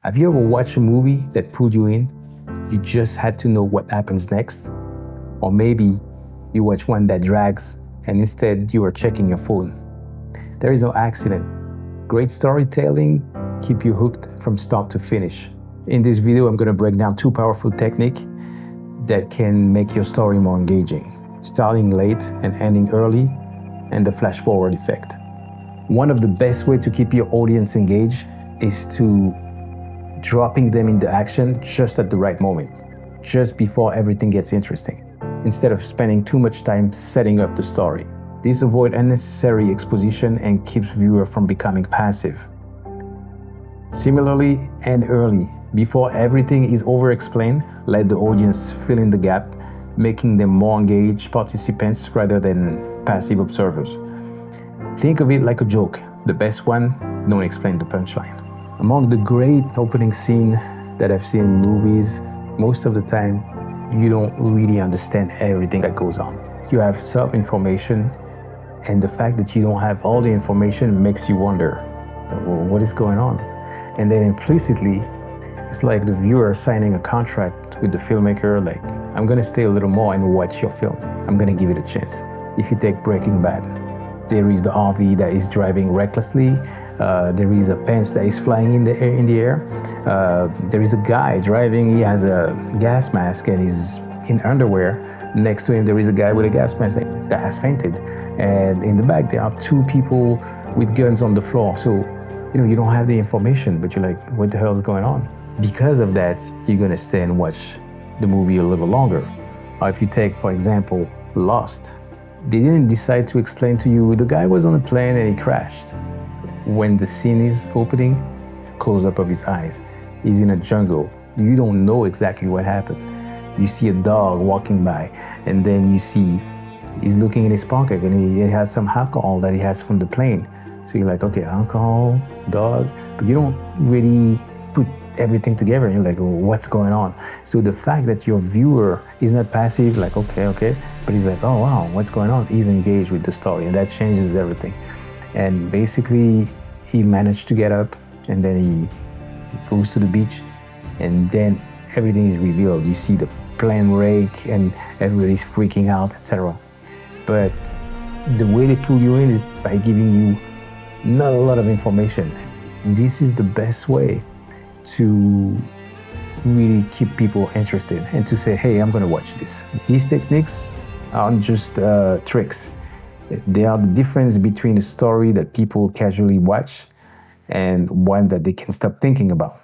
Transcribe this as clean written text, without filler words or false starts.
Have you ever watched a movie that pulled you in? You just had to know what happens next? Or maybe you watch one that drags and instead you are checking your phone. There is no accident. Great storytelling keep you hooked from start to finish. In this video, I'm going to break down two powerful techniques that can make your story more engaging. Starting late and ending early, and the flash forward effect. One of the best ways to keep your audience engaged is to dropping them into action just at the right moment, just before everything gets interesting, instead of spending too much time setting up the story. This avoids unnecessary exposition and keeps viewers from becoming passive. Similarly, end early. Before everything is over-explained, let the audience fill in the gap, making them more engaged participants rather than passive observers. Think of it like a joke. The best one, don't explain the punchline. Among the great opening scenes that I've seen in movies, most of the time, you don't really understand everything that goes on. You have some information, and the fact that you don't have all the information makes you wonder, well, what is going on? And then implicitly, it's like the viewer signing a contract with the filmmaker, like, I'm gonna stay a little more and watch your film. I'm gonna give it a chance. If you take Breaking Bad, there is the RV that is driving recklessly. There is a pants that is flying in the air. There is a guy driving, he has a gas mask and he's in underwear. Next to him, there is a guy with a gas mask that has fainted. And in the back, there are two people with guns on the floor. So, you don't have the information, but you're like, what the hell is going on? Because of that, you're gonna stay and watch the movie a little longer. Or if you take, for example, Lost, they didn't decide to explain to you, the guy was on a plane and he crashed. When the scene is opening, close up of his eyes. He's in a jungle. You don't know exactly what happened. You see a dog walking by, and then you see he's looking in his pocket and he has some alcohol that he has from the plane. So you're like, okay, alcohol, dog, but you don't really put everything together and you're like, well, what's going on? So the fact that your viewer is not passive, like, okay, but he's like, oh wow, what's going on? He's engaged with the story, and that changes everything. And basically, he managed to get up, and then he goes to the beach, and then everything is revealed. You see the plane wreck, and everybody's freaking out, etc. But the way they pull you in is by giving you not a lot of information. This is the best way to really keep people interested and to say, hey, I'm gonna watch this. These techniques aren't just tricks. They are the difference between a story that people casually watch and one that they can stop thinking about.